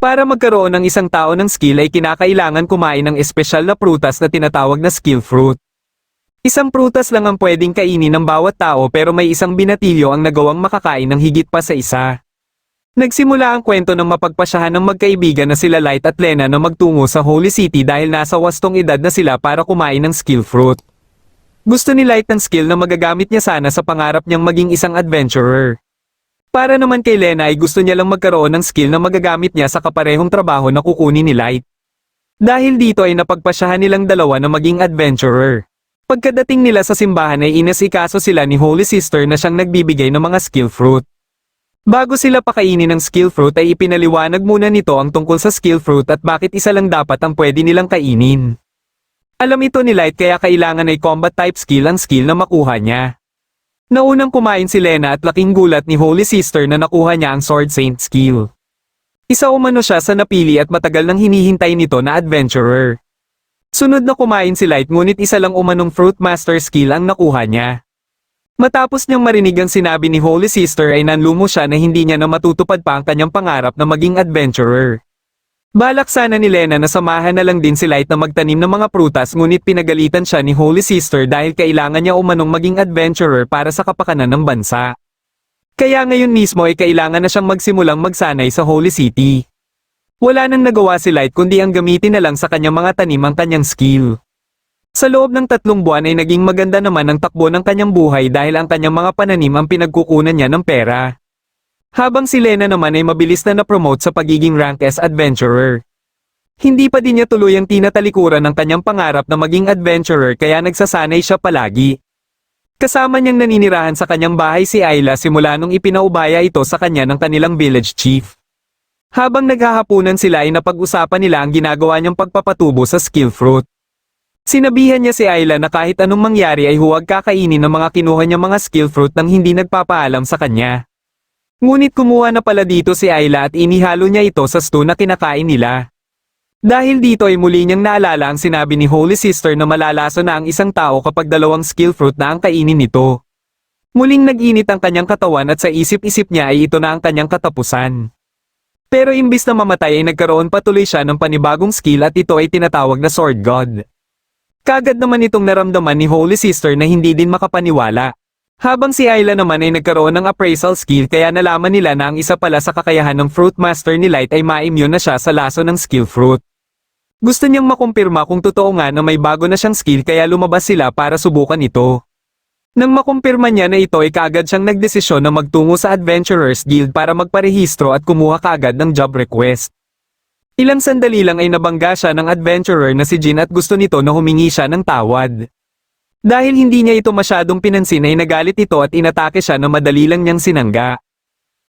Para magkaroon ng isang tao ng skill ay kinakailangan kumain ng espesyal na prutas na tinatawag na skill fruit. Isang prutas lang ang pwedeng kainin ng bawat tao pero may isang binatilyo ang nagawang makakain ng higit pa sa isa. Nagsimula ang kwento ng mapagpasyahan ng magkaibigan na sila Light at Lena na magtungo sa Holy City dahil nasa wastong edad na sila para kumain ng skill fruit. Gusto ni Light ng skill na magagamit niya sana sa pangarap niyang maging isang adventurer. Para naman kay Lena ay gusto niya lang magkaroon ng skill na magagamit niya sa kaparehong trabaho na kukunin ni Light. Dahil dito ay napagpasyahan nilang dalawa na maging adventurer. Pagkadating nila sa simbahan ay inasikaso sila ni Holy Sister na siyang nagbibigay ng mga skill fruit. Bago sila pakainin ng skill fruit ay ipinaliwanag muna nito ang tungkol sa skill fruit at bakit isa lang dapat ang pwede nilang kainin. Alam ito ni Light kaya kailangan ay combat type skill ang skill na makuha niya. Naunang kumain si Lena at laking gulat ni Holy Sister na nakuha niya ang Sword Saint skill. Isa umano siya sa napili at matagal nang hinihintay nito na adventurer. Sunod na kumain si Light ngunit isa lang umanong Fruit Master skill ang nakuha niya. Matapos niyang marinig ang sinabi ni Holy Sister ay nanlumo siya na hindi niya na matutupad pa ang kanyang pangarap na maging adventurer. Balak sana ni Lena na samahan na lang din si Light na magtanim ng mga prutas ngunit pinagalitan siya ni Holy Sister dahil kailangan niya umanong maging adventurer para sa kapakanan ng bansa. Kaya ngayon mismo ay kailangan na siyang magsimulang magsanay sa Holy City. Wala nang nagawa si Light kundi ang gamitin na lang sa kanyang mga tanim ang kanyang skill. Sa loob ng 3 buwan ay naging maganda naman ang takbo ng kanyang buhay dahil ang kanyang mga pananim ang pinagkukunan niya ng pera. Habang si Lena naman ay mabilis na na-promote sa pagiging rank S adventurer. Hindi pa din niya tuluyang tinatalikuran ang kanyang pangarap na maging adventurer kaya nagsasanay siya palagi. Kasama niyang naninirahan sa kanyang bahay si Ayla simula nung ipinaubaya ito sa kanya ng kanilang village chief. Habang naghahapunan sila ay napag-usapan nila ang ginagawa niyang pagpapatubo sa skill fruit. Sinabihan niya si Ayla na kahit anong mangyari ay huwag kakainin ng mga kinuha niyang mga skill fruit nang hindi nagpapaalam sa kanya. Ngunit kumuha na pala dito si Ayla at inihalo niya ito sa stew na kinakain nila. Dahil dito ay muli niyang naalala ang sinabi ni Holy Sister na malalaso na ang isang tao kapag 2 skill fruit na ang kainin nito. Muling nag-init ang kanyang katawan at sa isip-isip niya ay ito na ang kanyang katapusan. Pero imbis na mamatay ay nagkaroon patuloy siya ng panibagong skill at ito ay tinatawag na Sword God. Kagad naman itong naramdaman ni Holy Sister na hindi din makapaniwala. Habang si Ayla naman ay nagkaroon ng appraisal skill kaya nalaman nila na ang isa pala sa kakayahan ng Fruit Master ni Light ay ma-immune na siya sa laso ng skill fruit. Gusto niyang makumpirma kung totoo nga na may bago na siyang skill kaya lumabas sila para subukan ito. Nang makumpirma niya na ito ay kaagad siyang nagdesisyon na magtungo sa Adventurers Guild para magparehistro at kumuha kaagad ng job request. Ilang sandali lang ay nabangga siya ng adventurer na si Jin at gusto nito na humingi siya ng tawad. Dahil hindi niya ito masyadong pinansin ay nagalit ito at inatake siya na madali lang niyang sinangga.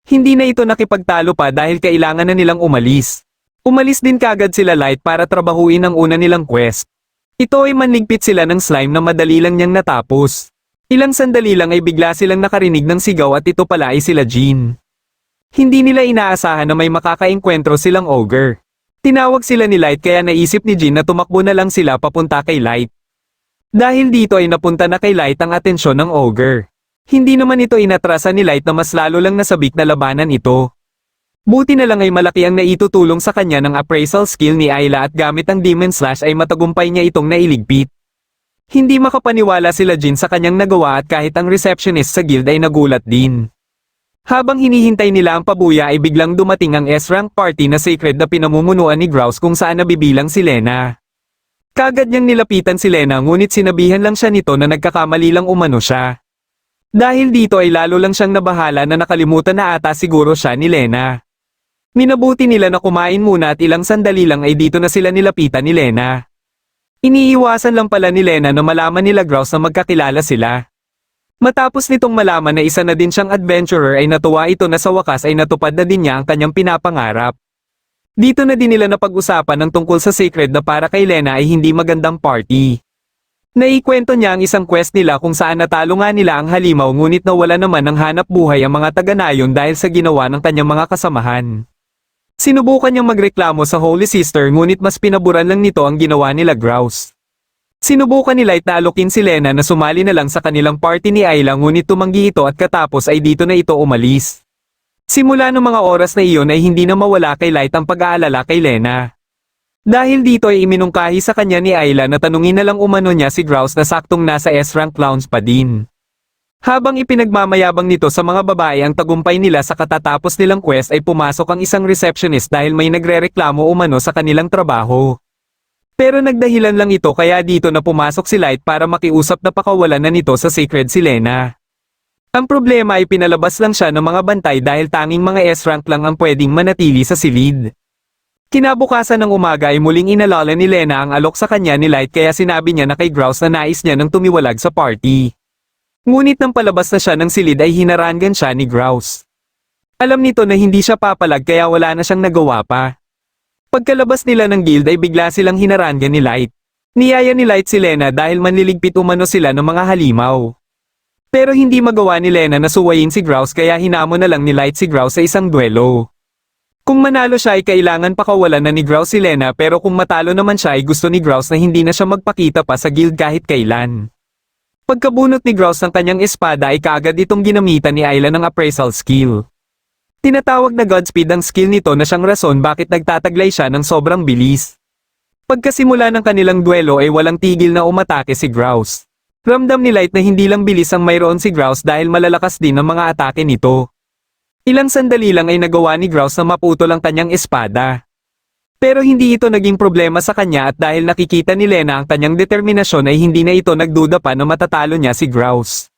Hindi na ito nakipagtalo pa dahil kailangan na nilang umalis. Umalis din kaagad sila Light para trabahuin ang una nilang quest. Ito ay manligpit sila ng slime na madali lang niyang natapos. Ilang sandali lang ay bigla silang nakarinig ng sigaw at ito pala ay sila Jin. Hindi nila inaasahan na may makakaengkwentro silang ogre. Tinawag sila ni Light kaya naisip ni Jin na tumakbo na lang sila papunta kay Light. Dahil dito ay napunta na kay Light ang atensyon ng ogre. Hindi naman ito inatrasa ni Light na mas lalo lang nasabik na labanan ito. Buti na lang ay malaki ang naitutulong sa kanya ng appraisal skill ni Ayla at gamit ang Demon Slash ay matagumpay niya itong nailigpit. Hindi makapaniwala sila Jin sa kanyang nagawa at kahit ang receptionist sa guild ay nagulat din. Habang hinihintay nila ang pabuya ay biglang dumating ang S-rank party na sacred na pinamumunuan ni Grouse kung saan nabibilang si Lena. Kagad niyang nilapitan si Lena ngunit sinabihan lang siya nito na nagkakamali lang umano siya. Dahil dito ay lalo lang siyang nabahala na nakalimutan na ata siguro siya ni Lena. Minabuti nila na kumain muna at ilang sandali lang ay dito na sila nilapitan ni Lena. Iniiwasan lang pala ni Lena na malaman nila Grouse na magkakilala sila. Matapos nitong malaman na isa na din siyang adventurer ay natuwa ito na sa wakas ay natupad na din niya ang kanyang pinapangarap. Dito na din nila napag-usapan ng tungkol sa sacred na para kay Lena ay hindi magandang party. Naikwento niya ang isang quest nila kung saan natalo nga nila ang halimaw ngunit nawala naman ng hanap buhay ang mga taga-nayon dahil sa ginawa ng kanyang mga kasamahan. Sinubukan niyang magreklamo sa Holy Sister ngunit mas pinaburan lang nito ang ginawa nila Grouse. Sinubukan ni Light na alokin si Lena na sumali na lang sa kanilang party ni Ayla ngunit tumanggi ito at katapos ay dito na ito umalis. Simula ng mga oras na iyon ay hindi na mawala kay Light ang pag-aalala kay Lena. Dahil dito ay iminungkahi sa kanya ni Ayla na tanungin na lang umano niya si Grouse na saktong nasa S-rank clowns pa din. Habang ipinagmamayabang nito sa mga babae ang tagumpay nila sa katatapos nilang quest ay pumasok ang isang receptionist dahil may nagrereklamo umano sa kanilang trabaho. Pero nagdahilan lang ito kaya dito na pumasok si Light para makiusap na pakawalan na nito sa Sacred si Lena. Ang problema ay pinalabas lang siya ng mga bantay dahil tanging mga S-rank lang ang pwedeng manatili sa silid. Kinabukasan ng umaga ay muling inalala ni Lena ang alok sa kanya ni Light kaya sinabi niya na kay Grouse na nais niya nang tumiwalag sa party. Ngunit nang palabas na siya ng silid ay hinarangan siya ni Grouse. Alam nito na hindi siya papalag kaya wala na siyang nagawa pa. Pagkalabas nila ng guild ay bigla silang hinarangan ni Light. Niyaya ni Light si Lena dahil manliligpit umano sila ng mga halimaw. Pero hindi magawa ni Lena na suwayin si Grouse kaya hinamon na lang ni Light si Grouse sa isang duelo. Kung manalo siya ay kailangan pakawalan na ni Grouse si Lena pero kung matalo naman siya ay gusto ni Grouse na hindi na siya magpakita pa sa guild kahit kailan. Pagkabunot ni Grouse ng kanyang espada ay kaagad itong ginamitan ni Ayla ng appraisal skill. Tinatawag na Godspeed ang skill nito na siyang rason bakit nagtataglay siya ng sobrang bilis. Pagkasimula ng kanilang duelo ay walang tigil na umatake si Grouse. Ramdam ni Light na hindi lang bilis ang mayroon si Grouse dahil malalakas din ang mga atake nito. Ilang sandali lang ay nagawa ni Grouse na maputol ang kanyang espada. Pero hindi ito naging problema sa kanya at dahil nakikita ni Lena ang kanyang determinasyon ay hindi na ito nagduda pa na matatalo niya si Grouse.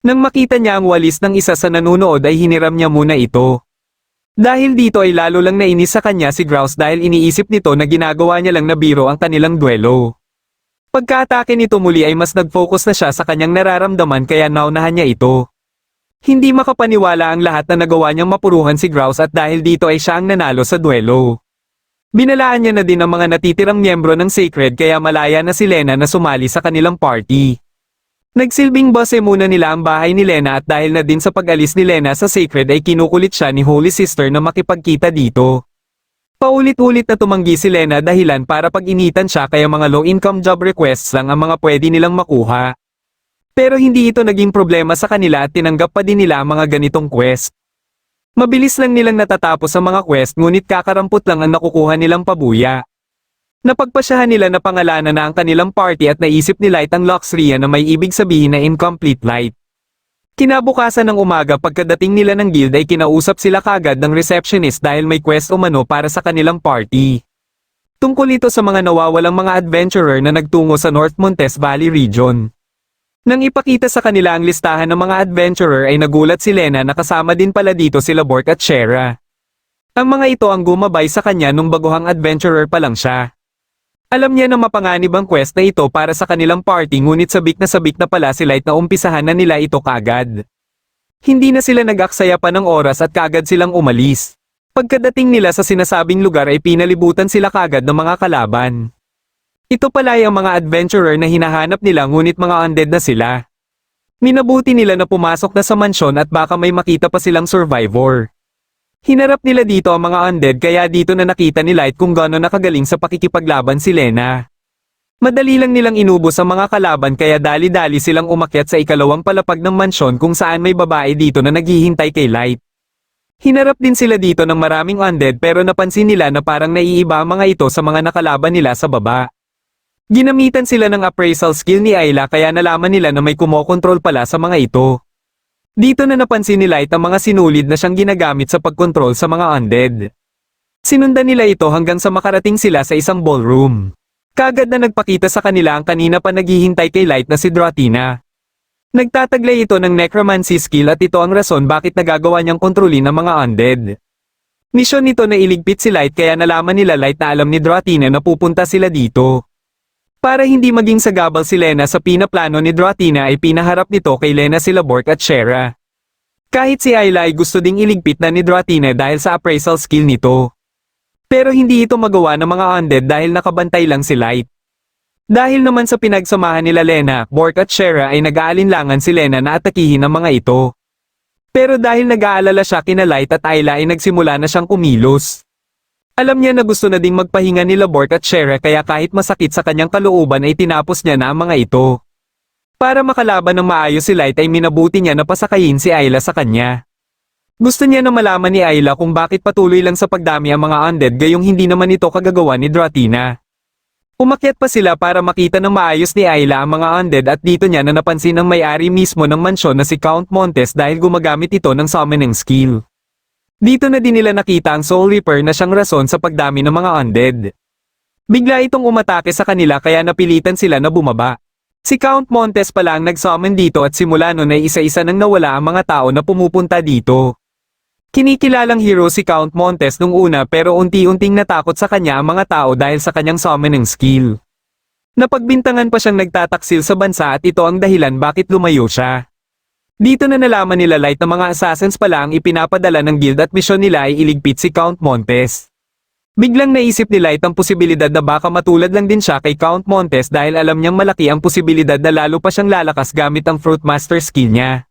Nang makita niya ang walis ng isa sa nanunood ay hiniram niya muna ito. Dahil dito ay lalo lang nainis sa kanya si Grouse dahil iniisip nito na ginagawa niya lang na biro ang kanilang duelo. Pagkaatake nito muli ay mas nag-focus na siya sa kanyang nararamdaman kaya naunahan niya ito. Hindi makapaniwala ang lahat na nagawa niyang mapuruhan si Grouse at dahil dito ay siya ang nanalo sa duelo. Binalaan niya na din ang mga natitirang miyembro ng Sacred kaya malaya na si Lena na sumali sa kanilang party. Nagsilbing base muna nila ang bahay ni Lena at dahil na din sa pag-alis ni Lena sa Sacred ay kinukulit siya ni Holy Sister na makipagkita dito. Paulit-ulit na tumanggi si Lena dahilan para pag-initan siya kaya mga low-income job requests lang ang mga pwede nilang makuha. Pero hindi ito naging problema sa kanila at tinanggap pa din nila ang mga ganitong quest. Mabilis lang nilang natatapos ang mga quest ngunit kakarampot lang ang nakukuha nilang pabuya. Napagpasyahan nila na pangalanan na ang kanilang party at naisip ni Light ang Luxria na may ibig sabihin na incomplete light. Kinabukasan ng umaga pagkadating nila ng guild ay kinausap sila kagad ng receptionist dahil may quest umano para sa kanilang party. Tungkol ito sa mga nawawalang mga adventurer na nagtungo sa North Montes Valley region. Nang ipakita sa kanila ang listahan ng mga adventurer ay nagulat si Lena na kasama din pala dito sila Bork at Shera. Ang mga ito ang gumabay sa kanya nung baguhang adventurer pa lang siya. Alam niya na mapanganib ang quest na ito para sa kanilang party ngunit sabik na pala si Light na umpisahan na nila ito kaagad. Hindi na sila nag-aksaya pa ng oras at kaagad silang umalis. Pagkadating nila sa sinasabing lugar ay pinalibutan sila kaagad ng mga kalaban. Ito pala ay ang mga adventurer na hinahanap nila ngunit mga undead na sila. Minabuti nila na pumasok na sa mansyon at baka may makita pa silang survivor. Hinarap nila dito ang mga undead kaya dito na nakita ni Light kung gaano nakagaling sa pakikipaglaban si Lena. Madali lang nilang inubos ang mga kalaban kaya dali-dali silang umakyat sa ikalawang palapag ng mansyon kung saan may babae dito na naghihintay kay Light. Hinarap din sila dito ng maraming undead pero napansin nila na parang naiiba ang mga ito sa mga nakalaban nila sa baba. Ginamitan sila ng appraisal skill ni Ayla kaya nalaman nila na may kumokontrol pala sa mga ito. Dito na napansin ni Light ang mga sinulid na siyang ginagamit sa pagkontrol sa mga undead. Sinundan nila ito hanggang sa makarating sila sa isang ballroom. Kagad na nagpakita sa kanila ang kanina pa naghihintay kay Light na si Dratina. Nagtataglay ito ng necromancy skill at ito ang rason bakit nagagawa niyang kontrolin ang mga undead. Misyon nito na iligpit si Light kaya nalaman nila Light na alam ni Dratina na pupunta sila dito. Para hindi maging sagabal si Lena sa pinaplano ni Dratina ay pinaharap nito kay Lena sila Bork at Shera. Kahit si Ayla ay gusto ding iligpit na ni Dratina dahil sa appraisal skill nito. Pero hindi ito magawa ng mga undead dahil nakabantay lang si Light. Dahil naman sa pinagsamahan nila Lena, Bork at Shera ay nag-aalinlangan si Lena na atakihin ang mga ito. Pero dahil nag-aalala siya kina Light at Ayla ay nagsimula na siyang kumilos. Alam niya na gusto na ding magpahinga nila Bork at Shera kaya kahit masakit sa kanyang kalooban ay tinapos niya na ang mga ito. Para makalaban ng maayos si Light ay minabuti niya na pasakayin si Ayla sa kanya. Gusto niya na malaman ni Ayla kung bakit patuloy lang sa pagdami ang mga undead gayong hindi naman ito kagagawa ni Dratina. Umakyat pa sila para makita ng maayos ni Ayla ang mga undead at dito niya na napansin ang may-ari mismo ng mansyon na si Count Montes dahil gumagamit ito ng summoning skill. Dito na din nila nakita ang Soul Reaper na siyang rason sa pagdami ng mga undead. Bigla itong umatake sa kanila kaya napilitan sila na bumaba. Si Count Montes pala ang nag-summon dito at simula nun ay isa-isa nang nawala ang mga tao na pumupunta dito. Kinikilalang hero si Count Montes nung una pero unti-unting natakot sa kanya ang mga tao dahil sa kanyang summoning skill. Napagbintangan pa siyang nagtataksil sa bansa at ito ang dahilan bakit lumayo siya. Dito na nalaman nila Light na mga assassins pala ang ipinapadala ng guild at misyon nila ay iligpit si Count Montes. Biglang naisip ni Light ang posibilidad na baka matulad lang din siya kay Count Montes dahil alam niyang malaki ang posibilidad na lalo pa siyang lalakas gamit ang Fruit Master skill niya.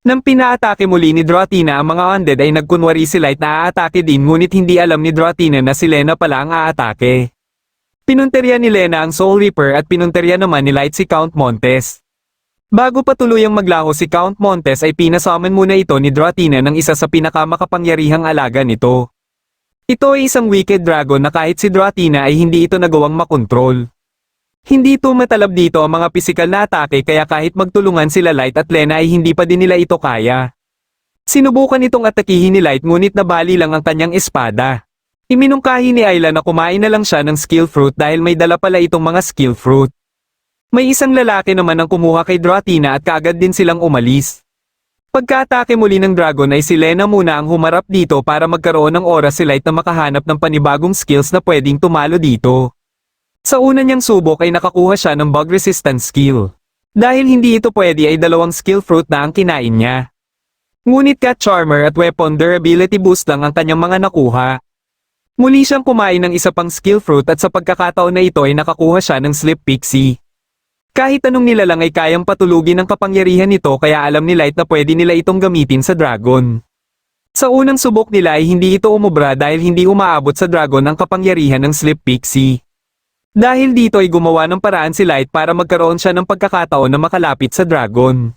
Nang pinaatake muli ni Dratina ang mga undead ay nagkunwari si Light na aatake din ngunit hindi alam ni Dratina na si Lena pala ang aatake. Pinunterya ni Lena ang Soul Reaper at pinunterya naman ni Light si Count Montes. Bago pa tuluyang maglaho si Count Montes ay pinasummon muna ito ni Dratina ng isa sa pinakamakapangyarihang alaga nito. Ito ay isang wicked dragon na kahit si Dratina ay hindi ito nagawang makontrol. Hindi tumatalab dito ang mga pisikal na atake kaya kahit magtulungan sila Light at Lena ay hindi pa din nila ito kaya. Sinubukan itong atakihin ni Light ngunit nabali lang ang kanyang espada. Iminungkahi ni Ayla na kumain na lang siya ng skill fruit dahil may dala pala itong mga skill fruit. May isang lalaki naman ang kumuha kay Dratina at kaagad din silang umalis. Pagka-atake muli ng dragon ay si Lena muna ang humarap dito para magkaroon ng oras si Light na makahanap ng panibagong skills na pwedeng tumalo dito. Sa una niyang subok ay nakakuha siya ng bug resistance skill. Dahil hindi ito pwede ay dalawang skill fruit na ang kinain niya. Ngunit Cat Charmer at Weapon Durability Boost lang ang kanyang mga nakuha. Muli siyang kumain ng isa pang skill fruit at sa pagkakataon na ito ay nakakuha siya ng Slip Pixie. Kahit anong nilalang ay kayang patulugin ang kapangyarihan nito kaya alam ni Light na pwede nila itong gamitin sa dragon. Sa unang subok nila ay hindi ito umubra dahil hindi umaabot sa dragon ang kapangyarihan ng Slip Pixie. Dahil dito ay gumawa ng paraan si Light para magkaroon siya ng pagkakataon na makalapit sa dragon.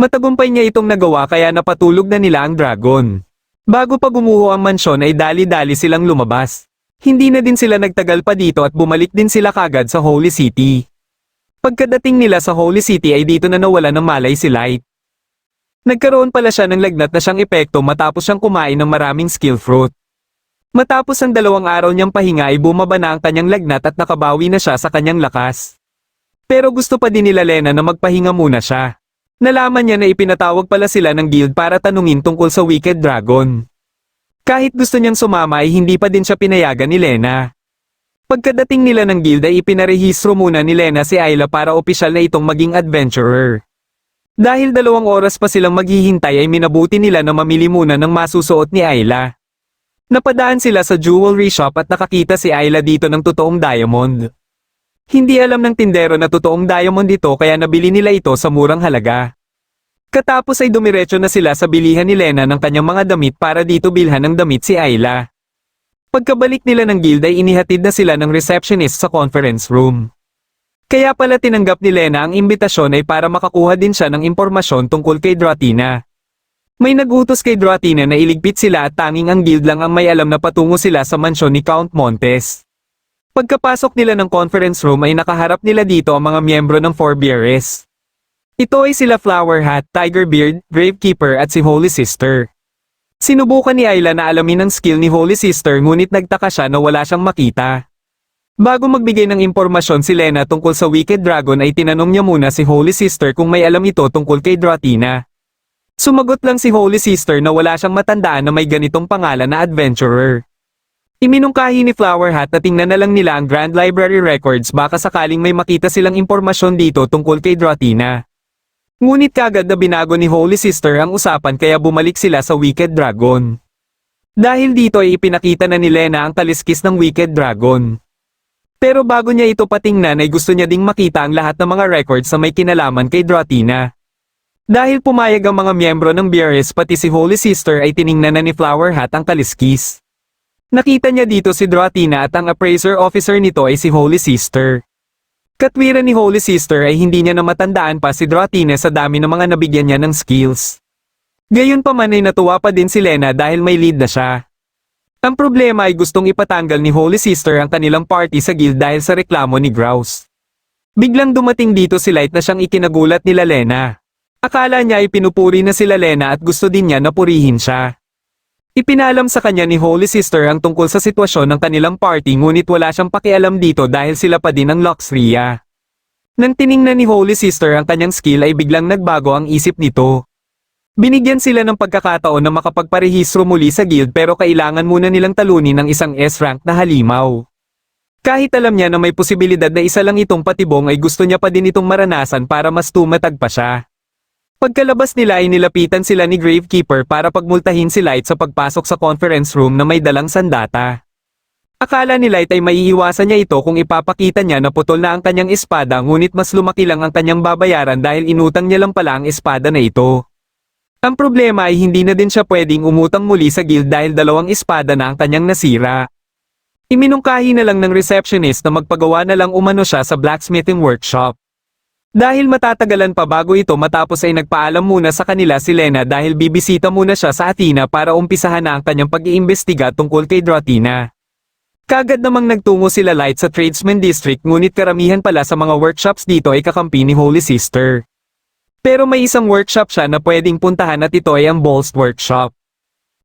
Matagumpay niya itong nagawa kaya napatulog na nila ang dragon. Bago pa gumuho ang mansyon ay dali-dali silang lumabas. Hindi na din sila nagtagal pa dito at bumalik din sila kagad sa Holy City. Pagkadating nila sa Holy City ay dito na nawala ng malay si Light. Nagkaroon pala siya ng lagnat na siyang epekto matapos siyang kumain ng maraming skill fruit. Matapos ang 2 araw niyang pahinga ay bumaba na ang kanyang lagnat at nakabawi na siya sa kanyang lakas. Pero gusto pa din nila Lena na magpahinga muna siya. Nalaman niya na ipinatawag pala sila ng guild para tanungin tungkol sa Wicked Dragon. Kahit gusto niyang sumama ay hindi pa din siya pinayagan ni Lena. Pagkadating nila ng guild ay ipinarehistro muna ni Lena si Ayla para opisyal na itong maging adventurer. Dahil 2 oras pa silang maghihintay ay minabuti nila na mamili muna ng masusuot ni Ayla. Napadaan sila sa jewelry shop at nakakita si Ayla dito ng totoong diamond. Hindi alam ng tindero na totoong diamond ito kaya nabili nila ito sa murang halaga. Katapos ay dumiretso na sila sa bilihan ni Lena ng kanyang mga damit para dito bilhan ng damit si Ayla. Pagkabalik nila ng guild ay inihatid na sila ng receptionist sa conference room. Kaya pala tinanggap ni Lena ang imbitasyon ay para makakuha din siya ng impormasyon tungkol kay Dratina. May nagutos kay Dratina na iligpit sila at tanging ang guild lang ang may alam na patungo sila sa mansyon ni Count Montes. Pagkapasok nila ng conference room ay nakaharap nila dito ang mga miyembro ng Forebearers. Ito ay sila Flower Hat, Tigerbeard, Gravekeeper at si Holy Sister. Sinubukan ni Ayla na alamin ang skill ni Holy Sister ngunit nagtaka siya na wala siyang makita. Bago magbigay ng impormasyon si Lena tungkol sa Wicked Dragon ay tinanong niya muna si Holy Sister kung may alam ito tungkol kay Dratina. Sumagot lang si Holy Sister na wala siyang matandaan na may ganitong pangalan na adventurer. Iminungkahi ni Flower Hat na tingnan na lang nila ang Grand Library Records baka sakaling may makita silang impormasyon dito tungkol kay Dratina. Ngunit kagad na binago ni Holy Sister ang usapan kaya bumalik sila sa Wicked Dragon. Dahil dito ay ipinakita na ni Lena ang taliskis ng Wicked Dragon. Pero bago niya ito patingnan ay gusto niya ding makita ang lahat ng mga records na may kinalaman kay Dratina. Dahil pumayag ang mga miyembro ng BRS pati si Holy Sister ay tiningnan na ni Flower Hat ang taliskis. Nakita niya dito si Dratina at ang appraiser officer nito ay si Holy Sister. Katwiran ni Holy Sister ay hindi niya na matandaan pa si Dratina sa dami ng mga nabigyan niya ng skills. Gayunpaman ay natuwa pa din si Lena dahil may lead na siya. Ang problema ay gustong ipatanggal ni Holy Sister ang kanilang party sa guild dahil sa reklamo ni Grouse. Biglang dumating dito si Light na siyang ikinagulat nila Lena. Akala niya ay pinupuri na sila Lena at gusto din niya na purihin siya. Ipinalam sa kanya ni Holy Sister ang tungkol sa sitwasyon ng kanilang party ngunit wala siyang pakialam dito dahil sila pa din ang Luxria. Nang tiningnan ni Holy Sister ang kanyang skill ay biglang nagbago ang isip nito. Binigyan sila ng pagkakataon na makapagparehistro muli sa guild pero kailangan muna nilang talunin ng isang S-rank na halimaw. Kahit alam niya na may posibilidad na isa lang itong patibong ay gusto niya pa din itong maranasan para mas tumatag pa siya. Pagkalabas nila ay nilapitan sila ni Gravekeeper para pagmultahin si Light sa pagpasok sa conference room na may dalang sandata. Akala ni Light ay maiiwasan niya ito kung ipapakita niya na putol na ang kanyang espada ngunit mas lumaki lang ang kanyang babayaran dahil inutang niya lang pala ang espada na ito. Ang problema ay hindi na din siya pwedeng umutang muli sa guild dahil 2 espada na ang kanyang nasira. Iminungkahi na lang ng receptionist na magpagawa na lang umano siya sa blacksmithing workshop. Dahil matatagalan pa bago ito matapos ay nagpaalam muna sa kanila si Lena dahil bibisita muna siya sa Athena para umpisahan na ang kanyang pag-iimbestiga tungkol kay Dratina. Kagad namang nagtungo sila Light sa Tradesman District ngunit karamihan pala sa mga workshops dito ay kakampi ni Holy Sister. Pero may isang workshop siya na pwedeng puntahan at ito ay ang Bolst Workshop.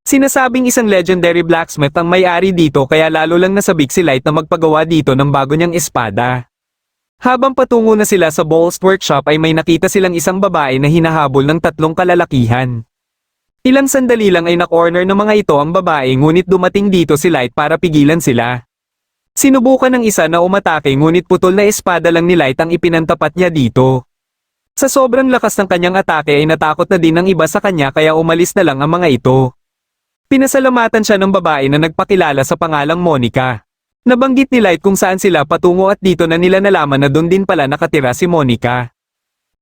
Sinasabing isang legendary blacksmith ang may-ari dito kaya lalo lang nasabik si Light na magpagawa dito ng bago niyang espada. Habang patungo na sila sa Bolst Workshop ay may nakita silang isang babae na hinahabol ng 3 kalalakihan. Ilang sandali lang ay na-corner ng mga ito ang babae ngunit dumating dito si Light para pigilan sila. Sinubukan ng isa na umatake ngunit putol na espada lang ni Light ang ipinantapat niya dito. Sa sobrang lakas ng kanyang atake ay natakot na din ang iba sa kanya kaya umalis na lang ang mga ito. Pinasalamatan siya ng babae na nagpakilala sa pangalang Monica. Nabanggit ni Light kung saan sila patungo at dito na nila nalaman na doon din pala nakatira si Monica.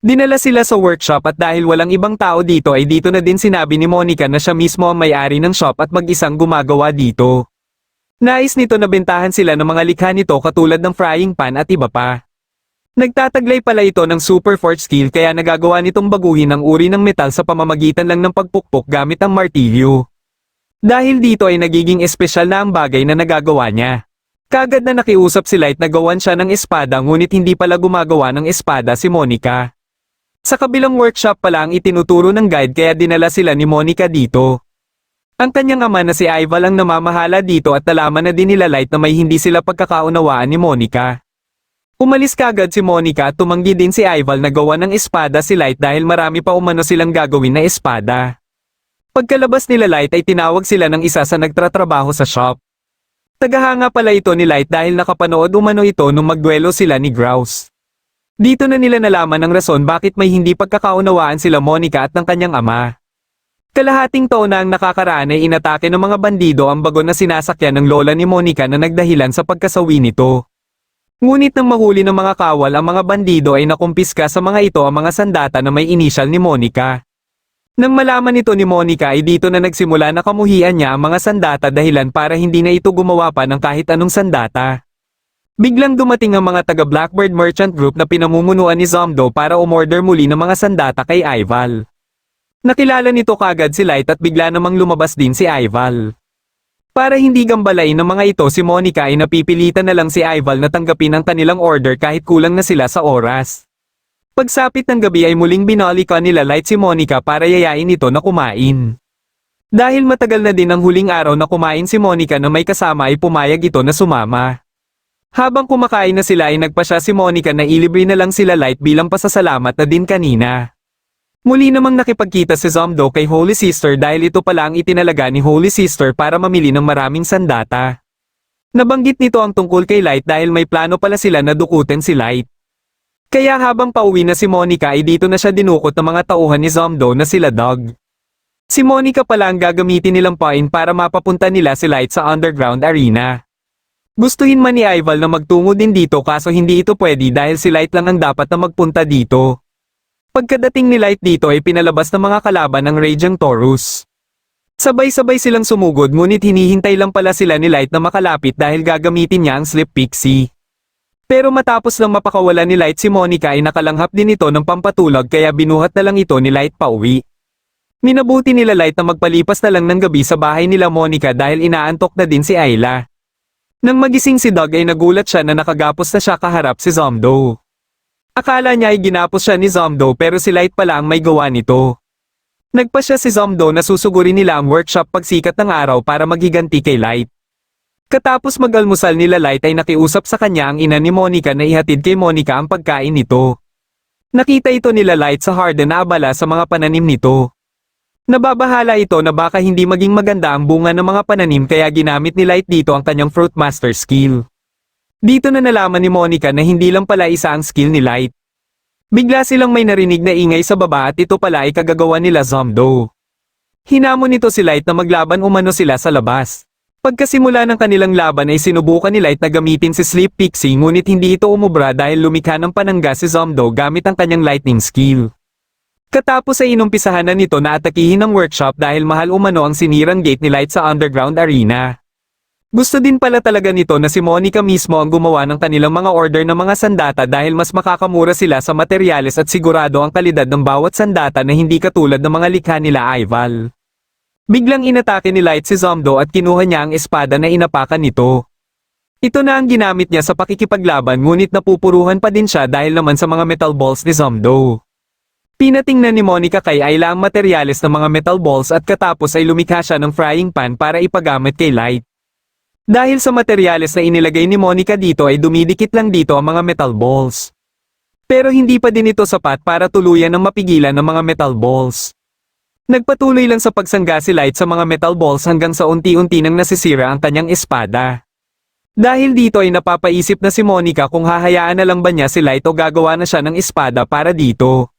Dinala sila sa workshop at dahil walang ibang tao dito ay dito na din sinabi ni Monica na siya mismo ang may-ari ng shop at mag-isang gumagawa dito. Nais nito na bentahan sila ng mga likha nito katulad ng frying pan at iba pa. Nagtataglay pala ito ng super forge skill kaya nagagawa nitong baguhin ang uri ng metal sa pamamagitan lang ng pagpukpok gamit ang martilyo. Dahil dito ay nagiging espesyal na ang bagay na nagagawa niya. Kagad na nakiusap si Light na gawan siya ng espada ngunit hindi pala gumagawa ng espada si Monica. Sa kabilang workshop pala ang itinuturo ng guide kaya dinala sila ni Monica dito. Ang kanyang ama na si Ival ang namamahala dito at nalaman na din nila Light na may hindi sila pagkakaunawaan ni Monica. Umalis kagad si Monica at tumanggi din si Ival na gawa ng espada si Light dahil marami pa umano silang gagawin na espada. Pagkalabas nila Light ay tinawag sila ng isa sa nagtratrabaho sa shop. Tagahanga pala ito ni Light dahil nakapanood umano ito nung magduelo sila ni Grouse. Dito na nila nalaman ang rason bakit may hindi pagkakaunawaan sila Monica at ng kanyang ama. Kalahating taon na ang nakakaraan ay inatake ng mga bandido ang bagon na sinasakyan ng lola ni Monica na nagdahilan sa pagkasawi nito. Ngunit nang mahuli ng mga kawal ang mga bandido ay nakumpiska sa mga ito ang mga sandata na may initial ni Monica. Nang malaman nito ni Monica ay dito na nagsimula na kamuhian niya ang mga sandata dahilan para hindi na ito gumawa pa ng kahit anong sandata. Biglang dumating ang mga taga Blackbird Merchant Group na pinamumunuan ni Zomdo para umorder muli ng mga sandata kay Ival. Nakilala nito kagad si Light at bigla namang lumabas din si Ival. Para hindi gambalain ng mga ito si Monica ay napipilitan na lang si Ival na tanggapin ang kanilang order kahit kulang na sila sa oras. Pagsapit ng gabi ay muling binalikan nila Light si Monica para yayain ito na kumain. Dahil matagal na din ang huling araw na kumain si Monica na may kasama ay pumayag ito na sumama. Habang kumakain na sila ay nagpasya si Monica na ilibre na lang sila Light bilang pasasalamat na din kanina. Muli namang nakipagkita si Zomdo kay Holy Sister dahil ito pala ang itinalaga ni Holy Sister para mamili ng maraming sandata. Nabanggit nito ang tungkol kay Light dahil may plano pala sila na dukutin si Light. Kaya habang pauwi na si Monica ay dito na siya dinukot ng mga tauhan ni Zomdo na sila Dog. Si Monica pala ang gagamitin nilang pain para mapapunta nila si Light sa underground arena. Gustuhin man ni Ival na magtungo din dito kaso hindi ito pwede dahil si Light lang ang dapat na magpunta dito. Pagkadating ni Light dito ay pinalabas ng mga kalaban ng Raging Taurus. Sabay-sabay silang sumugod ngunit hinihintay lang pala sila ni Light na makalapit dahil gagamitin niya ang Slip Pixie. Pero matapos lang mapakawala ni Light si Monica ay nakalanghap din ito ng pampatulog kaya binuhat na lang ito ni Light pauwi. Minabuti nila Light na magpalipas na lang ng gabi sa bahay nila Monica dahil inaantok na din si Ayla. Nang magising si Doug ay nagulat siya na nakagapos na siya kaharap si Zomdo. Akala niya ay ginapos siya ni Zomdo pero si Light pala ang may gawa nito. Nagpa siya si Zomdo na susugurin nila ang workshop pagsikat ng araw para maghiganti kay Light. Katapos mag-almusal nila Light ay nakiusap sa kanya ang ina ni Monica na ihatid kay Monica ang pagkain nito. Nakita ito nila Light sa Harden na abala sa mga pananim nito. Nababahala ito na baka hindi maging maganda ang bunga ng mga pananim kaya ginamit ni Light dito ang kanyang Fruit Master skill. Dito na nalaman ni Monica na hindi lang pala isa ang skill ni Light. Bigla silang may narinig na ingay sa baba at ito pala ay kagagawa nila Zomdo. Hinamon nito si Light na maglaban umano sila sa labas. Pagkasimula ng kanilang laban ay sinubukan ni Light na gamitin si Sleep Pixie ngunit hindi ito umubra dahil lumikha ng panangga si Zomdo gamit ang kanyang lightning skill. Katapos ay inumpisahan na nito na atakihin ang workshop dahil mahal umano ang sinirang gate ni Light sa underground arena. Gusto din pala talaga nito na si Monica mismo ang gumawa ng kanilang mga order ng mga sandata dahil mas makakamura sila sa materyales at sigurado ang kalidad ng bawat sandata na hindi katulad ng mga likha nila Ival. Biglang inatake ni Light si Zomdo at kinuha niya ang espada na inapakan nito. Ito na ang ginamit niya sa pakikipaglaban ngunit napupuruhan pa din siya dahil naman sa mga metal balls ni Zomdo. Pinatingnan ni Monica kay Ayla ang materyales ng mga metal balls at katapos ay lumikha siya ng frying pan para ipagamit kay Light. Dahil sa materyales na inilagay ni Monica dito ay dumidikit lang dito ang mga metal balls. Pero hindi pa din ito sapat para tuluyan ng mapigilan ng mga metal balls. Nagpatuloy lang sa pagsangga si Light sa mga metal balls hanggang sa unti-unti nang nasisira ang kanyang espada. Dahil dito ay napapaisip na si Monica kung hahayaan na lang ba niya si Light o gagawa na siya ng espada para dito.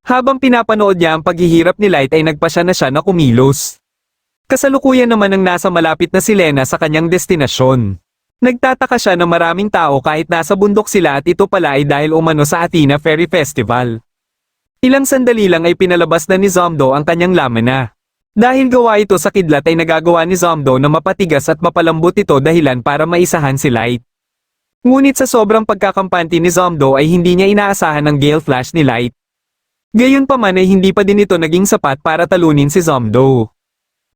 Habang pinapanood niya ang paghihirap ni Light ay nagpasya na siya na kumilos. Kasalukuyan naman ang nasa malapit na si Lena sa kanyang destinasyon. Nagtataka siya na maraming tao kahit nasa bundok sila at ito pala ay dahil umano sa Athena Fairy Festival. Ilang sandali lang ay pinalabas na ni Zomdo ang kanyang lamena. Dahil gawa ito sa kidlat ay nagagawa ni Zomdo na mapatigas at mapalambot ito dahilan para maisahan si Light. Ngunit sa sobrang pagkakampanti ni Zomdo ay hindi niya inaasahan ang Gale Flash ni Light. Gayunpaman ay hindi pa din ito naging sapat para talunin si Zomdo.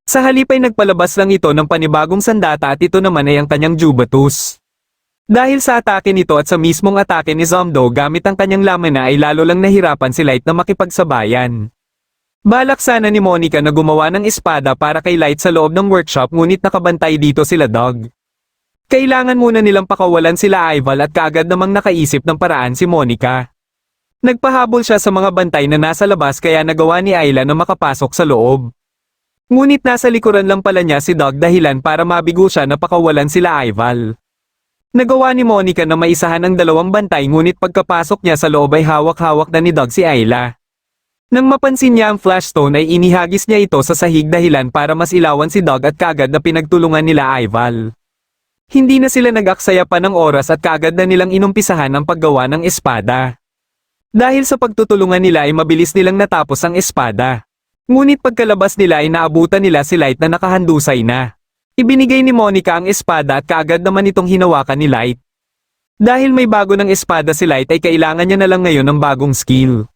Sa halip ay nagpalabas lang ito ng panibagong sandata at ito naman ay ang kanyang Jubatus. Dahil sa atake nito at sa mismong atake ni Zomdo gamit ang kanyang lamena ay lalo lang nahirapan si Light na makipagsabayan. Balak sana ni Monica na gumawa ng espada para kay Light sa loob ng workshop ngunit nakabantay dito sila Doug. Kailangan muna nilang pakawalan sila Ival at kaagad namang nakaisip ng paraan si Monica. Nagpahabol siya sa mga bantay na nasa labas kaya nagawa ni Ayla na makapasok sa loob. Ngunit nasa likuran lang pala niya si Doug dahilan para mabigo siya na pakawalan sila Ival. Nagawa ni Monica na maisahan ang dalawang bantay ngunit pagkapasok niya sa loob ay hawak-hawak na ni Doug si Ayla. Nang mapansin niya ang flashstone ay inihagis niya ito sa sahig dahilan para mas ilawan si Doug at kaagad na pinagtulungan nila Ival. Hindi na sila nag-aksaya pa ng oras at kaagad na nilang inumpisahan ang paggawa ng espada. Dahil sa pagtutulungan nila ay mabilis nilang natapos ang espada. Ngunit pagkalabas nila ay naabutan nila si Light na nakahandusay na. Ibinigay ni Monica ang espada at kaagad naman itong hinawakan ni Light. Dahil may bago ng espada si Light ay kailangan niya na lang ngayon ng bagong skill.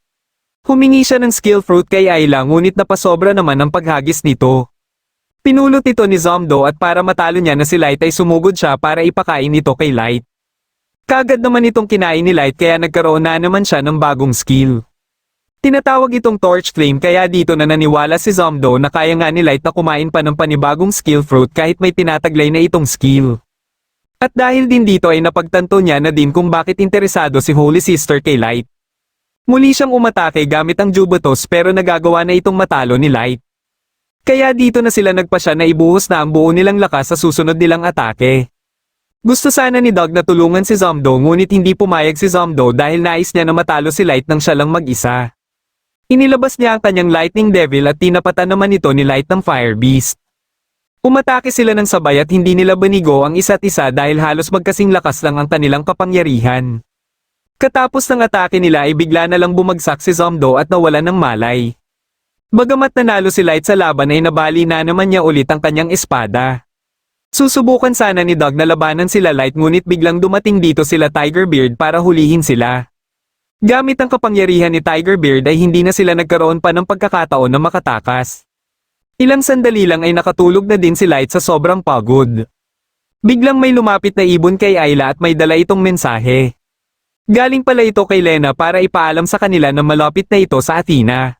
Humingi siya ng skill fruit kay Ayla ngunit napasobra naman ang paghagis nito. Pinulot ito ni Zomdo at para matalo niya na si Light ay sumugod siya para ipakain ito kay Light. Kaagad naman itong kinain ni Light kaya nagkaroon na naman siya ng bagong skill. Tinatawag itong Torch Flame kaya dito na naniwala si Zomdo na kaya nga ni Light na kumain pa ng panibagong skill fruit kahit may tinataglay na itong skill. At dahil din dito ay napagtanto niya na din kung bakit interesado si Holy Sister kay Light. Muli siyang umatake gamit ang Jubatos pero nagagawa na itong matalo ni Light. Kaya dito na sila nagpasya na ibuhos na ang buo nilang lakas sa susunod nilang atake. Gusto sana ni Doug na tulungan si Zomdo ngunit hindi pumayag si Zomdo dahil nais niya na matalo si Light nang siya lang mag-isa. Inilabas niya ang kanyang Lightning Devil at tinapatan naman ito ni Light ng Fire Beast. Umatake sila ng sabay at hindi nila banigo ang isa't isa dahil halos magkasing lakas lang ang kanilang kapangyarihan. Katapos ng atake nila ay bigla na lang bumagsak si Zomdo at nawalan ng malay. Bagamat nanalo si Light sa laban ay nabali na naman niya ulit ang kanyang espada. Susubukan sana ni Doug na labanan sila Light ngunit biglang dumating dito sila Tigerbeard para hulihin sila. Gamit ang kapangyarihan ni Tiger Beard ay hindi na sila nagkaroon pa ng pagkakataon na makatakas. Ilang sandali lang ay nakatulog na din si Light sa sobrang pagod. Biglang may lumapit na ibon kay Ayla at may dala itong mensahe. Galing pala ito kay Lena para ipaalam sa kanila na malapit na ito sa Athena.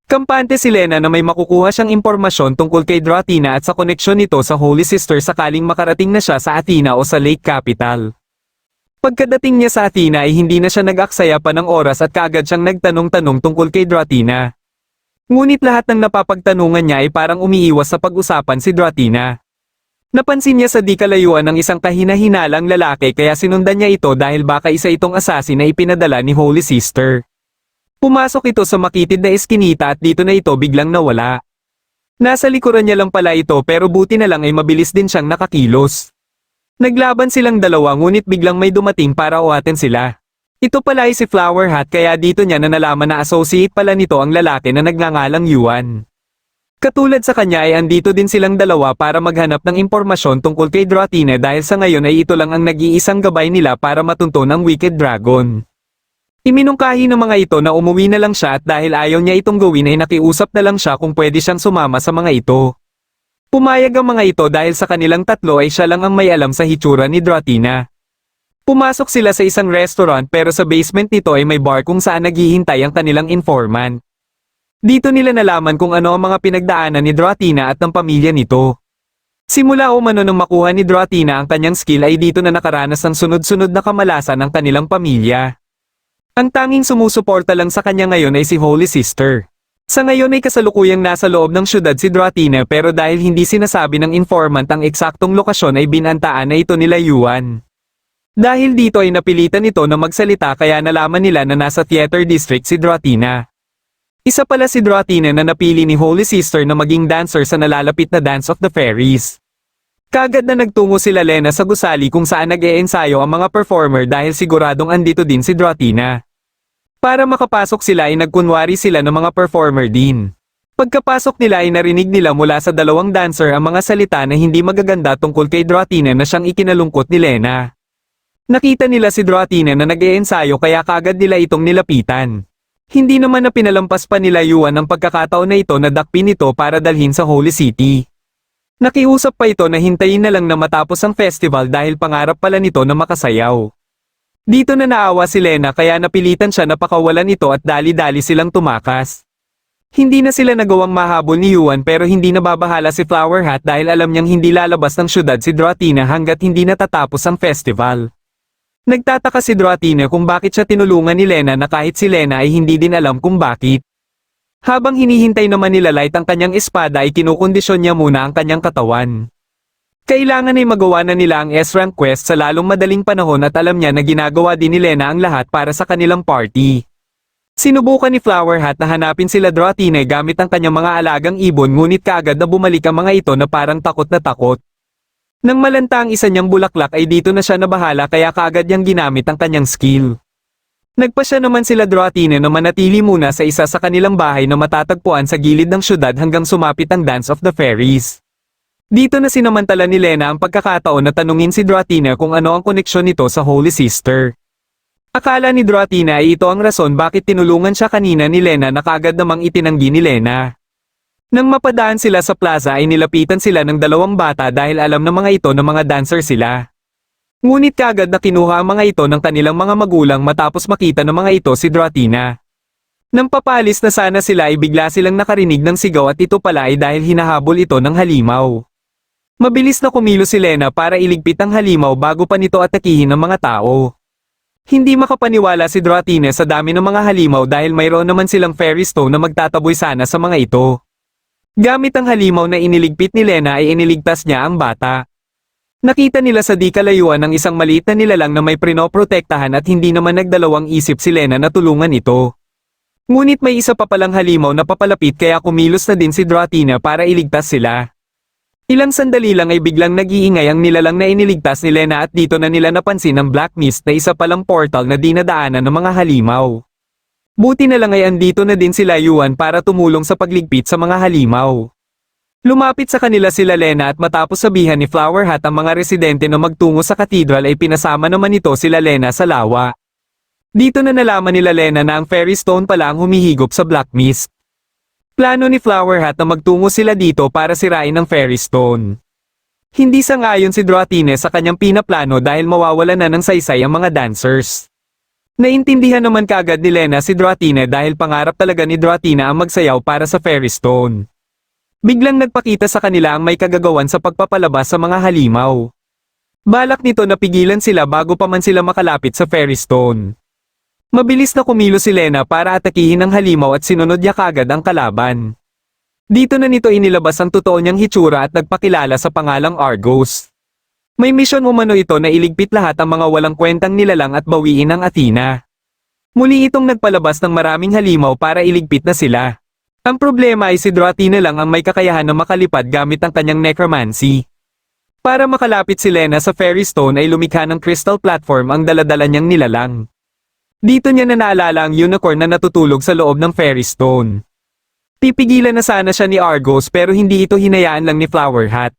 Kampante si Lena na may makukuha siyang impormasyon tungkol kay Dratina at sa koneksyon nito sa Holy Sister sakaling makarating na siya sa Athena o sa Lake Capital. Pagkadating niya sa Athena ay hindi na siya nag-aksaya pa ng oras at kaagad siyang nagtanong-tanong tungkol kay Dratina. Ngunit lahat ng napapagtanungan niya ay parang umiiwas sa pag-usapan si Dratina. Napansin niya sa di kalayuan ng isang kahina-hinalang lalaki kaya sinundan niya ito dahil baka isa itong assassin na ipinadala ni Holy Sister. Pumasok ito sa makitid na eskinita at dito na ito biglang nawala. Nasa likuran niya lang pala ito pero buti na lang ay mabilis din siyang nakakilos. Naglaban silang dalawa ngunit biglang may dumating para uhatin sila. Ito pala ay si Flower Hat kaya dito niya na nalaman na associate pala nito ang lalaki na nagngangalang Yuan. Katulad sa kanya ay andito din silang dalawa para maghanap ng impormasyon tungkol kay Dratina dahil sa ngayon ay ito lang ang nag-iisang gabay nila para matunton ang Wicked Dragon. Iminungkahi ng mga ito na umuwi na lang siya at dahil ayaw niya itong gawin ay nakiusap na lang siya kung pwede siyang sumama sa mga ito. Pumayag ang mga ito dahil sa kanilang tatlo ay siya lang ang may alam sa hitsura ni Dratina. Pumasok sila sa isang restaurant pero sa basement nito ay may bar kung saan naghihintay ang kanilang informant. Dito nila nalaman kung ano ang mga pinagdaanan ni Dratina at ng pamilya nito. Simula umano nang makuha ni Dratina ang kanyang skill ay dito na nakaranas ng sunod-sunod na kamalasan ng kanilang pamilya. Ang tanging sumusuporta lang sa kanya ngayon ay si Holy Sister. Sa ngayon ay kasalukuyang nasa loob ng syudad si Dratina pero dahil hindi sinasabi ng informant ang eksaktong lokasyon ay binantaan na ito nila Yuan. Dahil dito ay napilitan ito na magsalita kaya nalaman nila na nasa theater district si Dratina. Isa pala si Dratina na napili ni Holy Sister na maging dancer sa nalalapit na Dance of the Fairies. Kagad na nagtungo sila Lena sa gusali kung saan nag-e-ensayo ang mga performer dahil siguradong andito din si Dratina. Para makapasok sila ay nagkunwari sila ng mga performer din. Pagkapasok nila ay narinig nila mula sa dalawang dancer ang mga salita na hindi magaganda tungkol kay Dratina na siyang ikinalungkot ni Lena. Nakita nila si Dratina na nag-e-ensayo kaya kagad nila itong nilapitan. Hindi naman na pinalampas pa nila Yuan ang pagkakataon na ito na dakpin ito para dalhin sa Holy City. Nakiusap pa ito na hintayin na lang na matapos ang festival dahil pangarap pala nito na makasayaw. Dito na naawa si Lena kaya napilitan siya na pakawalan ito at dali-dali silang tumakas. Hindi na sila nagawang mahabol ni Yuan pero hindi nababahala si Flower Hat dahil alam niyang hindi lalabas ng syudad si Dratina hanggat hindi natatapos ang festival. Nagtataka si Dratina kung bakit siya tinulungan ni Lena na kahit si Lena ay hindi din alam kung bakit. Habang hinihintay naman nila Light ang kanyang espada ay kinukondisyon niya muna ang kanyang katawan. Kailangan ay magawa na nila ang S-rank quest sa lalong madaling panahon at alam niya na ginagawa din ni Lena ang lahat para sa kanilang party. Sinubukan ni Flower Hat na hanapin sila Dratina gamit ang kanyang mga alagang ibon ngunit kaagad na bumalik ang mga ito na parang takot na takot. Nang malanta ang isa niyang bulaklak ay dito na siya nabahala kaya kaagad niyang ginamit ang kanyang skill. Nagpasya naman sila Dratina na manatili muna sa isa sa kanilang bahay na matatagpuan sa gilid ng syudad hanggang sumapit ang Dance of the Fairies. Dito na sinamantala ni Lena ang pagkakataon na tanungin si Dratina kung ano ang koneksyon nito sa Holy Sister. Akala ni Dratina ay ito ang rason bakit tinulungan siya kanina ni Lena na kaagad namang itinanggi ni Lena. Nang mapadaan sila sa plaza ay nilapitan sila ng dalawang bata dahil alam ng mga ito na mga dancer sila. Ngunit kaagad na kinuha ang mga ito ng kanilang mga magulang matapos makita ng mga ito si Dratina. Nang papalis na sana sila ay bigla silang nakarinig ng sigaw at ito pala ay dahil hinahabol ito ng halimaw. Mabilis na kumilos si Lena para iligpit ang halimaw bago pa nito atakihin ng mga tao. Hindi makapaniwala si Dratina sa dami ng mga halimaw dahil mayroon naman silang fairy stone na magtataboy sana sa mga ito. Gamit ang halimaw na iniligpit ni Lena ay iniligtas niya ang bata. Nakita nila sa di kalayuan ng isang maliit na nilalang na may prinoprotektahan at hindi naman nagdalawang isip si Lena na tulungan ito. Ngunit may isa pa palang halimaw na papalapit kaya kumilos na din si Dratina para iligtas sila. Ilang sandali lang ay biglang nag-iingay ang nilalang na iniligtas ni Lena at dito na nila napansin ang Black Mist na isa palang portal na dinadaanan ng mga halimaw. Buti na lang ay andito na din sila Yuan para tumulong sa pagligpit sa mga halimaw. Lumapit sa kanila sila Lena at matapos sabihan ni Flower Hat ang mga residente na magtungo sa katedral ay pinasama naman ito sila Lena sa lawa. Dito na nalaman nila Lena na ang Fairy Stone pala ang humihigop sa Black Mist. Plano ni Flower Hat na magtungo sila dito para sirain ang Fairy Stone. Hindi sang-ayon si Dratine sa kanyang pinaplano dahil mawawala na ng saysay ang mga dancers. Naintindihan naman kaagad ni Lena si Dratine dahil pangarap talaga ni Dratine ang magsayaw para sa Fairy Stone. Biglang nagpakita sa kanila ang may kagagawan sa pagpapalabas sa mga halimaw. Balak nito na pigilan sila bago pa man sila makalapit sa Fairy Stone. Mabilis na kumilos si Lena para atakihin ang halimaw at sinunod niya kaagad ang kalaban. Dito na nito inilabas ang totoo niyang hitsura at nagpakilala sa pangalang Argos. May misyon umano ito na iligpit lahat ang mga walang kwentang nilalang at bawiin ang Athena. Muli itong nagpalabas ng maraming halimaw para iligpit na sila. Ang problema ay si Dratine lang ang may kakayahan na makalipad gamit ang kanyang necromancy. Para makalapit si Lena sa Fairy Stone ay lumikha ng crystal platform ang daladala niyang nilalang. Dito niya na naalala ang unicorn na natutulog sa loob ng Fairy Stone. Pipigilan na sana siya ni Argos pero hindi ito hinayaan lang ni Flower Hat.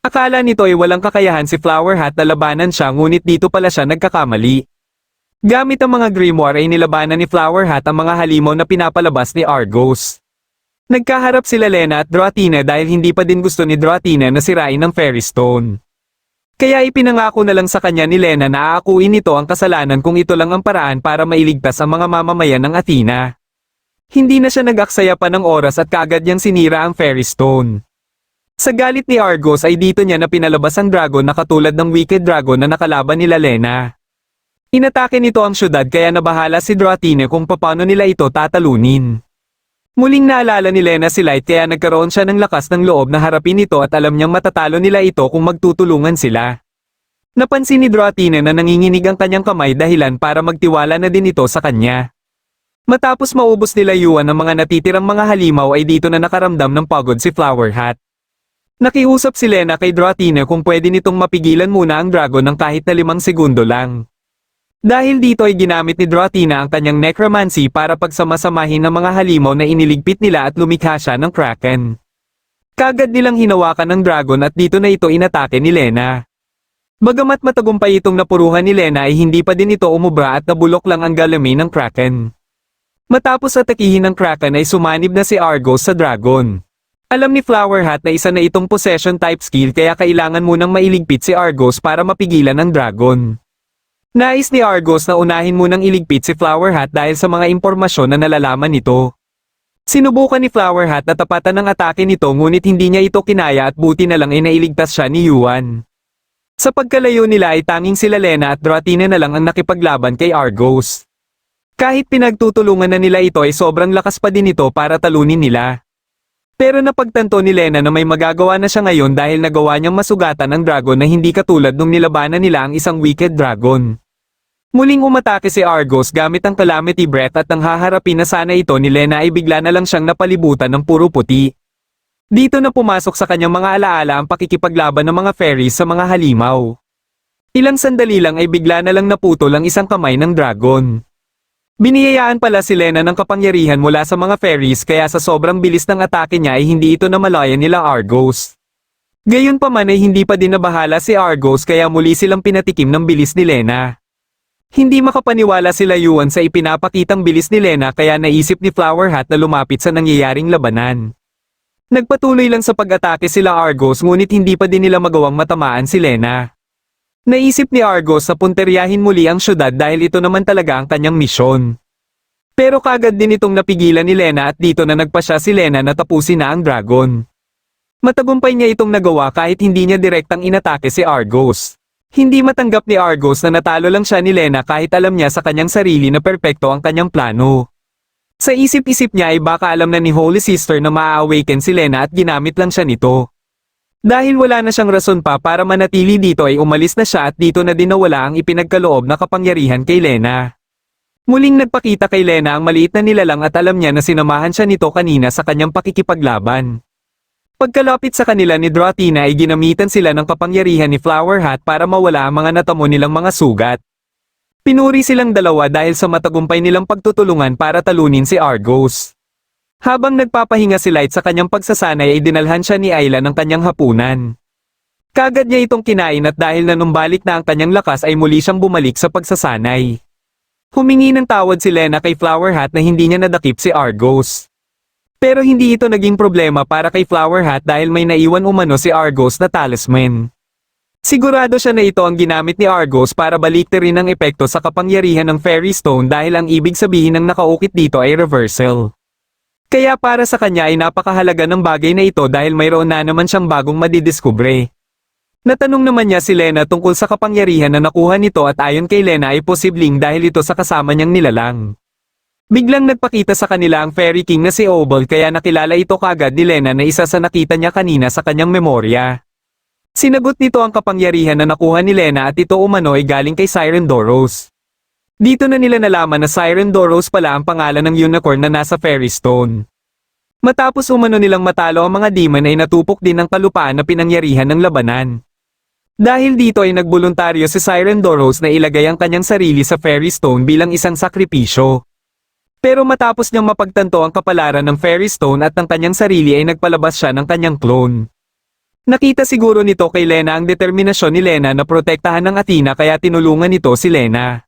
Akala nito ay walang kakayahan si Flower Hat na labanan siya ngunit dito pala siya nagkakamali. Gamit ang mga grimoire ay nilabanan ni Flower Hat ang mga halimaw na pinapalabas ni Argos. Nagkaharap sila Lena at Dratine dahil hindi pa din gusto ni Dratine na sirain ang Fairy Stone. Kaya ipinangako na lang sa kanya ni Lena na aakuin nito ang kasalanan kung ito lang ang paraan para mailigtas ang mga mamamayan ng Athena. Hindi na siya nag-aksaya pa ng oras at kaagad niyang sinira ang Fairy Stone. Sa galit ni Argos ay dito niya na pinalabas ang dragon na katulad ng Wicked Dragon na nakalaban nila Lena. Inatake nito ang syudad kaya nabahala si Dratine kung paano nila ito tatalunin. Muling naalala ni Lena si Light kaya nagkaroon siya ng lakas ng loob na harapin ito at alam niyang matatalo nila ito kung magtutulungan sila. Napansin ni Dratine na nanginginig ang kanyang kamay dahilan para magtiwala na din ito sa kanya. Matapos maubos nila Yuan ang mga natitirang mga halimaw ay dito na nakaramdam ng pagod si Flower Hat. Nakiusap si Lena kay Dratine kung pwede nitong mapigilan muna ang dragon ng kahit na 5 segundo lang. Dahil dito ay ginamit ni Dratine ang kanyang necromancy para pagsamasamahin ng mga halimaw na iniligpit nila at lumikha siya ng kraken. Kagad nilang hinawakan ng dragon at dito na ito inatake ni Lena. Bagamat matagumpay itong napuruhan ni Lena ay hindi pa din ito umubra at nabulok lang ang galamin ng kraken. Matapos atakihin ng kraken ay sumanib na si Argos sa dragon. Alam ni Flower Hat na isa na itong possession type skill kaya kailangan munang mailigpit si Argos para mapigilan ang dragon. Nais ni Argos na unahin munang iligpit si Flower Hat dahil sa mga impormasyon na nalalaman nito. Sinubukan ni Flower Hat na tapatan ng atake nito ngunit hindi niya ito kinaya at buti na lang ay nailigtas siya ni Yuan. Sa pagkalayo nila ay tanging sila Lena at Dratine na lang ang nakipaglaban kay Argos. Kahit pinagtutulungan na nila ito ay sobrang lakas pa din ito para talunin nila. Pero napagtanto ni Lena na may magagawa na siya ngayon dahil nagawa niyang masugatan ang dragon na hindi katulad nung nilabanan nila ang isang wicked dragon. Muling umatake si Argos gamit ang calamity breath at ang haharapin na sana ito ni Lena ay bigla na lang siyang napalibutan ng puro puti. Dito na pumasok sa kanyang mga alaala ang pakikipaglaban ng mga fairies sa mga halimaw. Ilang sandali lang ay bigla na lang naputol ang isang kamay ng dragon. Biniyayaan pala si Lena ng kapangyarihan mula sa mga fairies kaya sa sobrang bilis ng atake niya ay hindi ito namalayan nila Argos. Gayunpaman ay hindi pa din nabahala si Argos kaya muli silang pinatikim ng bilis ni Lena. Hindi makapaniwala sila Yuan sa ipinapakitang bilis ni Lena kaya naisip ni Flower Hat na lumapit sa nangyayaring labanan. Nagpatuloy lang sa pag-atake sila Argos ngunit hindi pa din nila magawang matamaan si Lena. Naisip ni Argos na punteryahin muli ang syudad dahil ito naman talaga ang kanyang misyon. Pero kagad din itong napigilan ni Lena at dito na nagpasya si Lena na tapusin na ang dragon. Matagumpay niya itong nagawa kahit hindi niya direktang inatake si Argos. Hindi matanggap ni Argos na natalo lang siya ni Lena kahit alam niya sa kanyang sarili na perpekto ang kanyang plano. Sa isip-isip niya ay baka alam na ni Holy Sister na maa-awaken si Lena at ginamit lang siya nito. Dahil wala na siyang rason pa para manatili dito ay umalis na siya at dito na din nawala ang ipinagkaloob na kapangyarihan kay Lena. Muling nagpakita kay Lena ang maliit na nilalang at alam niya na sinamahan siya nito kanina sa kanyang pakikipaglaban. Pagkalapit sa kanila ni Dratine ay ginamitan sila ng kapangyarihan ni Flower Hat para mawala ang mga natamo nilang mga sugat. Pinuri silang dalawa dahil sa matagumpay nilang pagtutulungan para talunin si Argos. Habang nagpapahinga si Light sa kanyang pagsasanay ay dinalhan siya ni Ayla ng kanyang hapunan. Kagad niya itong kinain at dahil nanumbalik na ang kanyang lakas ay muli siyang bumalik sa pagsasanay. Humingi ng tawad si Lena kay Flower Hat na hindi niya nadakip si Argos. Pero hindi ito naging problema para kay Flower Hat dahil may naiwan umano si Argos na talisman. Sigurado siya na ito ang ginamit ni Argos para baliktarin ang epekto sa kapangyarihan ng Fairy Stone dahil ang ibig sabihin ng nakaukit dito ay reversal. Kaya para sa kanya ay napakahalaga ng bagay na ito dahil mayroon na naman siyang bagong madidiskubre. Natanong naman niya si Lena tungkol sa kapangyarihan na nakuha nito at ayon kay Lena ay posibleng dahil ito sa kasama niyang nilalang. Biglang nagpakita sa kanila ang Fairy King na si Obol kaya nakilala ito kagad ni Lena na isa sa nakita niya kanina sa kanyang memorya. Sinagot nito ang kapangyarihan na nakuha ni Lena at ito umano ay galing kay Siren Doros. Dito na nila nalaman na Siren Doros pala ang pangalan ng unicorn na nasa Fairy Stone. Matapos umano nilang matalo ang mga demon ay natupok din ang kalupaan na pinangyarihan ng labanan. Dahil dito ay nagboluntaryo si Siren Doros na ilagay ang kanyang sarili sa Fairy Stone bilang isang sakripisyo. Pero matapos niyang mapagtanto ang kapalaran ng Fairy Stone at ng kanyang sarili ay nagpalabas siya ng kanyang clone. Nakita siguro nito kay Lena ang determinasyon ni Lena na protektahan ng Athena kaya tinulungan nito si Lena.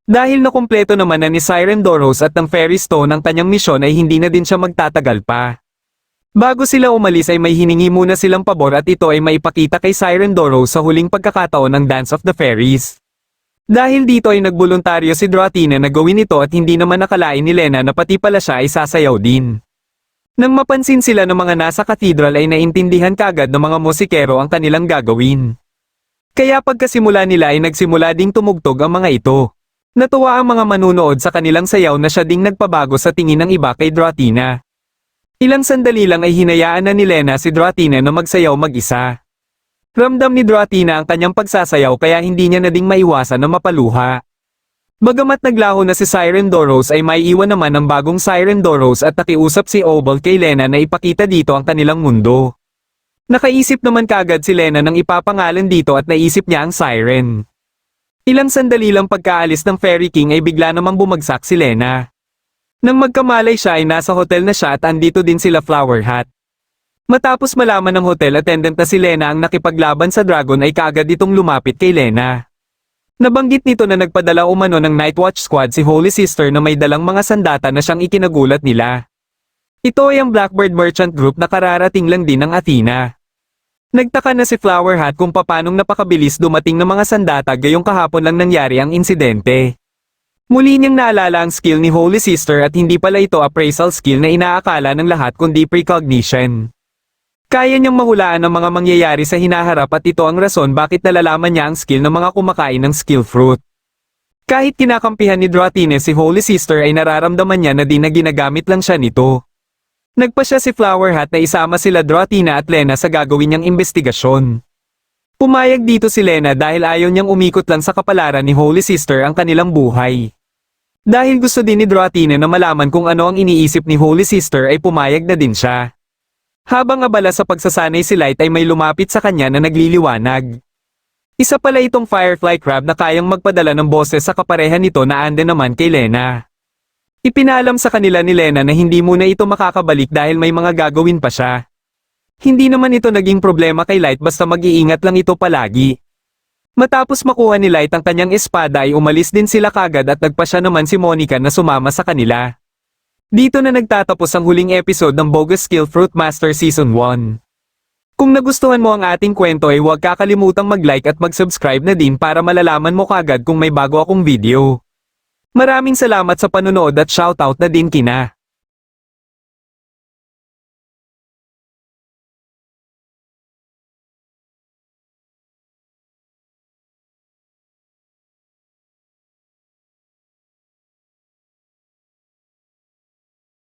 Dahil nakumpleto naman na ni Siren Doros at ng Fairy Stone ang kanyang misyon ay hindi na din siya magtatagal pa. Bago sila umalis ay may hiningi muna silang pabor at ito ay maipakita kay Siren Doros sa huling pagkakataon ng Dance of the Fairies. Dahil dito ay nagboluntaryo si Athena na gawin ito at hindi naman nakalain ni Lena na pati pala siya ay sasayaw din. Nang mapansin sila ng mga nasa cathedral ay naintindihan kagad ng mga musikero ang kanilang gagawin. Kaya pagkasimula nila ay nagsimula ding tumugtog ang mga ito. Natuwa ang mga manunood sa kanilang sayaw na siya ding nagpabago sa tingin ng iba kay Athena. Ilang sandali lang ay hinayaan na ni Lena si Athena na magsayaw mag-isa. Ramdam ni Athena ang kanyang pagsasayaw kaya hindi niya na ding maiwasan na mapaluha. Bagamat naglaho na si Siren Doros ay may iwan naman ang bagong Siren Doros at nakiusap si Obol kay Lena na ipakita dito ang kanilang mundo. Nakaisip naman kagad si Lena ng ipapangalan dito at naisip niya ang Siren. Ilang sandali lang pagkaalis ng Fairy King ay bigla namang bumagsak si Lena. Nang magkamalay siya ay nasa hotel na siya at andito din sila Flower Hat. Matapos malaman ng hotel attendant na si Lena ang nakipaglaban sa dragon ay kaagad itong lumapit kay Lena. Nabanggit nito na nagpadala umano ng Nightwatch Squad si Holy Sister na may dalang mga sandata na siyang ikinagulat nila. Ito ay ang Blackbird Merchant Group na kararating lang din ng Athena. Nagtaka na si Flower Hat kung papanong napakabilis dumating ng mga sandata gayong kahapon lang nangyari ang insidente. Muli niyang naalala ang skill ni Holy Sister at hindi pala ito appraisal skill na inaakala ng lahat kundi precognition. Kaya niyang mahulaan ang mga mangyayari sa hinaharap at ito ang rason bakit nalalaman niya ang skill ng mga kumakain ng skill fruit. Kahit kinakampihan ni Athena si Holy Sister ay nararamdaman niya na di na ginagamit lang siya nito. Nagpasya si Flower Hat na isama sila Athena at Lena sa gagawin niyang investigasyon. Pumayag dito si Lena dahil ayaw niyang umikot lang sa kapalaran ni Holy Sister ang kanilang buhay. Dahil gusto din ni Athena na malaman kung ano ang iniisip ni Holy Sister ay pumayag na din siya. Habang abala sa pagsasanay si Light ay may lumapit sa kanya na nagliliwanag. Isa pala itong Firefly Crab na kayang magpadala ng boses sa kaparehan nito na ande naman kay Lena. Ipinalam sa kanila ni Lena na hindi muna ito makakabalik dahil may mga gagawin pa siya. Hindi naman ito naging problema kay Light basta mag-iingat lang ito palagi. Matapos makuha ni Light ang kanyang espada ay umalis din sila kagad at nagpasya naman si Monica na sumama sa kanila. Dito na nagtatapos ang huling episode ng Bogus Skill Fruit Master Season 1. Kung nagustuhan mo ang ating kwento ay huwag kakalimutang mag-like at mag-subscribe na din para malalaman mo kagad kung may bago akong video. Maraming salamat sa panonood at shoutout na din kina